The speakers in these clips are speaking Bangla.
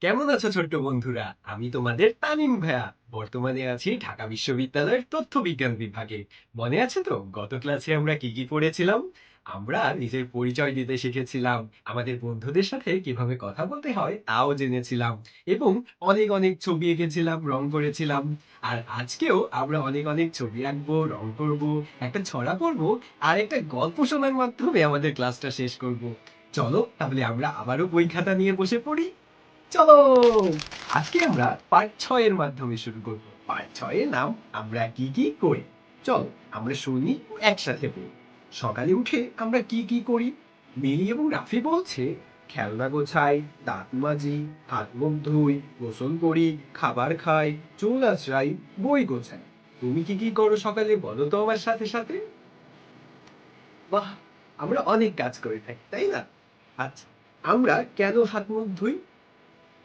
কেমন আছো ছোট্ট বন্ধুরা? আমি তোমাদের তামিম ভাইয়া। বর্তমানে আছি ঢাকা বিশ্ববিদ্যালয়ের তথ্য বিজ্ঞান বিভাগে। মনে আছে তো গত ক্লাসে আমরা কি কি পড়েছিলাম? আমরা নিজের পরিচয় দিতে শিখেছিলাম, আমাদের বন্ধুদের সাথে কিভাবে কথা বলতে হয় তাও জেনেছিলাম, এবং অনেক অনেক ছবি এঁকেছিলাম, রং করেছিলাম। আর আজকেও আমরা অনেক অনেক ছবি আঁকবো, রং করব, একটা ছড়া পড়বো, আর একটা গল্প শোনার মাধ্যমে আমাদের ক্লাসটা শেষ করব। চলো তাহলে আমরা আবারও বই খাতা নিয়ে বসে পড়ি। চলো আজকে আমরা পার্ট 6 এর মাধ্যমে শুরু করব। পার্ট 6 এর নাম আমরা কি কি করি। চলো আমরা শুনি ও একসাথে পড়ি। সকালে উঠে আমরা কি কি করি? মিলি এবং রাফি বলছে, খেলনা গোছাই, দাঁত মাজি, হাত মুখ ধুই, গোসল করি, খাবার খাই, চুল আঁচড়াই, বই গোছাই। তুমি কি কি করো সকালে বলো তো আমার সাথে সাথে। বাহ, আমরা অনেক কাজ করে থাকি তাই না? আচ্ছা, আমরা কেন হাত মুখ ধুই?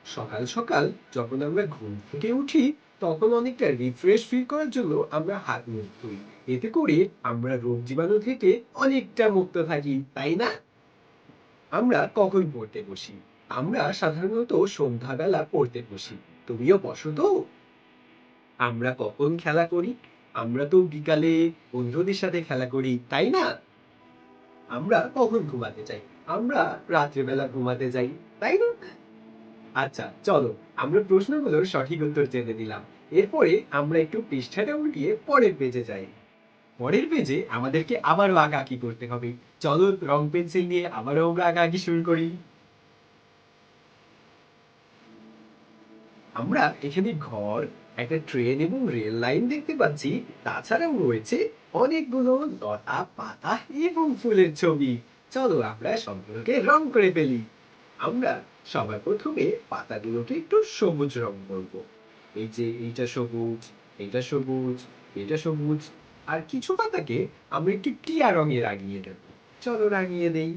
সকাল সকাল যখন আমরা ঘুম থেকে উঠি, তখন অনেকটা রিফ্রেশ ফিল করার জন্য আমরা হাত মুখ ধুই। এতে করে আমরা রোগ জীবাণু থেকে অনেকটা মুক্ত থাকি, তাই না? আমরা কখন পড়তে বসি? আমরা সাধারণত সন্ধ্যাবেলা পড়তে বসি। তুমিও বসো তো? আমরা কখন খেলা করি? আমরা তো বিকালে বন্ধুদের সাথে খেলা করি, তাই না? আমরা কখন ঘুমাতে যাই? আমরা রাত্রেবেলা ঘুমাতে যাই, তাই না? আচ্ছা চলো, আমরা প্রশ্নগুলোর সঠিক উত্তর জেনে নিলাম। এরপরে আমরা একটু পৃষ্ঠাটা উল্টিয়ে পরের পেজে যাই। পরের পেজে আমাদেরকে আবারও আঁকাআঁকি করতে হবে। চলো রং পেন্সিল নিয়ে আবারও আমরা আঁকাআঁকি শুরু করি। আমরা এখানে ঘর, একটা ট্রেন এবং রেল লাইন দেখতে পাচ্ছি। তাছাড়াও রয়েছে অনেকগুলো লতা পাতা এবং ফুলের ছবি। চলো আমরা সবগুলোকে রং করে ফেলি। আমরা সবার প্রথমে পাতাগুলোকে একটু সবুজ রং করব। এই যে এইটা সবুজ, এটা সবুজ, এটা সবুজ, আর কিছু পাতাকে আমরা একটু টিয়া রঙে রাঙিয়ে দেব। চলো রাঙিয়ে দেই।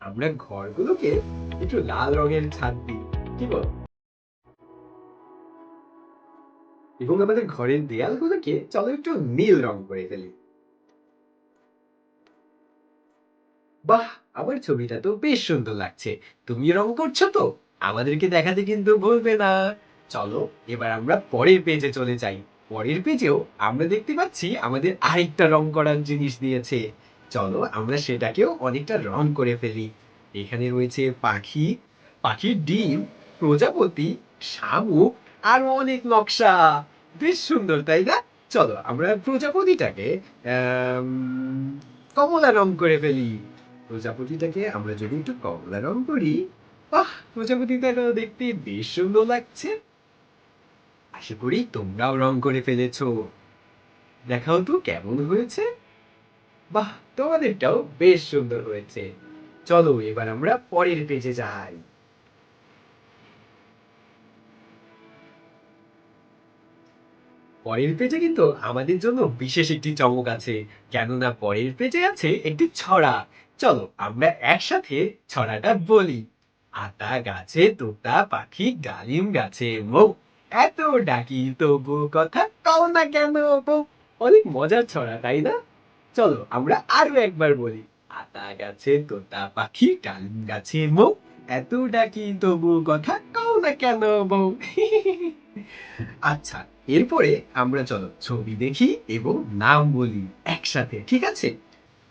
আমরা ঘরগুলোকে একটু লাল রঙের ছাদ দিই, কি বল? এবং আমাদের ঘরের দেয়ালগুলোকে চলো একটু নীল রং করে ফেলি। বাহ, আমার ছবিটা তো বেশ সুন্দর লাগছে। তুমি রং করছো তো? আমাদেরকে দেখাতে কিন্তু ভুলবে না। চলো এবার আমরা পরের পেজে চলে যাই। পরের পেজেও আমরা দেখতে পাচ্ছি আমাদের আরেকটা রং করার জিনিস দিয়েছে। চলো আমরা সেটাকেও অনেকটা রং করে ফেলি। এখানে রয়েছে পাখি, পাখির ডিম, প্রজাপতি, শামুক, আরো অনেক নকশা। বেশ সুন্দর তাই না? চলো আমরা প্রজাপতিটাকে আম, কমলা রং করে ফেলি। প্রজাপতিটাকে আমরা যদি একটু কমলা রং করি, বাহ, প্রজাপতিটা দেখতে বেশ সুন্দর লাগছে। আশা করি তোমরাও রং করে ফেলেছো। দেখাও তো কেমন হয়েছে। বাহ, তোমাদেরটাও বেশ সুন্দর হয়েছে। চলো এবার আমরা পরের পেজে যাই। পরের পেজে কিন্তু আমাদের জন্য বিশেষ একটি চমক আছে, কেননা পরের পেজে আছে একটি ছড়া। চলো আমরা একসাথে ছড়াটা বলি। আতা গাছে তোতা পাখি, ডালিম গাছে মৌ, এত ডাকি তবু কথা কও না কেন বউ। অনেক মজার ছড়া তাই না? চলো আমরা আরো একবার বলি। আতা গাছে তোতা পাখি, ডালিম গাছে মৌ, এত ডাকি তবু কথা কও না কেন বউ। আচ্ছা, এরপরে আমরা চলো ছবি দেখি এবং নাম বলি একসাথে, ঠিক আছে?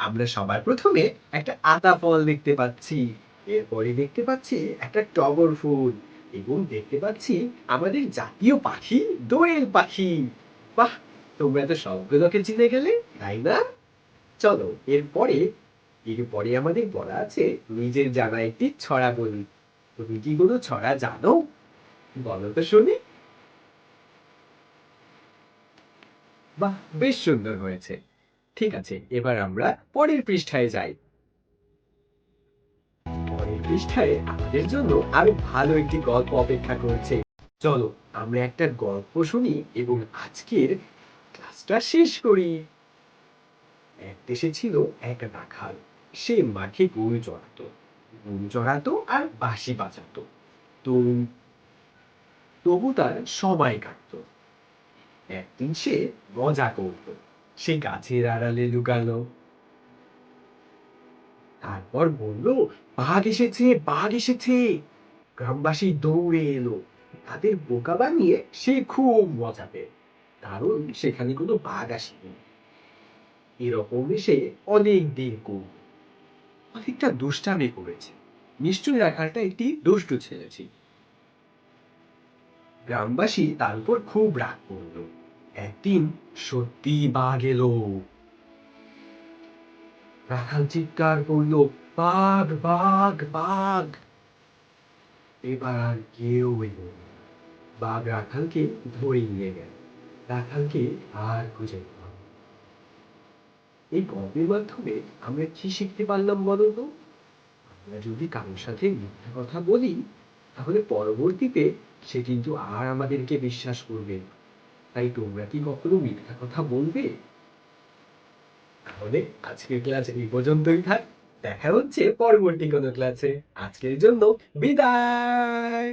আমরা সবার প্রথমে একটা আতা ফল দেখতে পাচ্ছি। এরপরে দেখতে পাচ্ছি একটা টগর ফুল, এবং দেখতে পাচ্ছি আমাদের জাতীয় পাখি দোয়েল পাখি। বাহ, তোমরা তো সবগুলোকে চিনে গেলে, তাই না? চলো এরপরে আমাদের বলা আছে নিজের জানা একটি ছড়া বলি। তুমি কি কোনো ছড়া জানো? বলো তো শুনি। বাহ, বেশ সুন্দর হয়েছে। ঠিক আছে, এবার আমরা পরের পৃষ্ঠায় যাই। পরের পৃষ্ঠায় আমাদের জন্য আরো ভালো একটি গল্প অপেক্ষা করছে। চলো আমরা একটা গল্প শুনি এবং আজকের ক্লাসটা শেষ করি। এক দেশে ছিল এক রাখাল। সে মাঠে গরু চড়াতো, আর বাঁশি বাজাতো। তো তবু তার সময় কাটতো। একদিন সে মজা করতো। সে গাছের আড়ালে লুকালো। তারপর বলল, বাঘ এসেছে, বাঘ এসেছে। গ্রামবাসী দৌড়ে এলো। তাদের বোকা বানিয়ে সে খুব মজা পেল, কারণ সেখানে কোনো বাঘ আসেনি। এরকম সে অনেক দিন করল, অনেকটা দুষ্টামি করেছে। নিশ্চয়ই রাখালটা একটি দুষ্টু ছেলে ছিল। গ্রামবাসী তার উপর খুব রাগ করলো। একদিন সত্যি বাঘ এলো। রাখাল চিৎকার করলো, বাঘ বাঘ বাঘ। এবার আর কেউ এলো না। বাঘ রাখালকে ধরে নিয়ে গেল। রাখালকে আর খুঁজে পেল না। এই গল্পের মাধ্যমে আমরা কি শিখতে পারলাম বলো তো? আমরা যদি কারোর সাথে মিথ্যা কথা বলি, তাহলে পরবর্তীতে সে কিন্তু আর আমাদেরকে বিশ্বাস করবে না। তাই তোমরা কি কখনো মিথ্যা কথা বলবে? তাহলে আজকের ক্লাস এই পর্যন্তই থাক। দেখা হচ্ছে পরবর্তী কোনো ক্লাসে। আজকের জন্য বিদায়।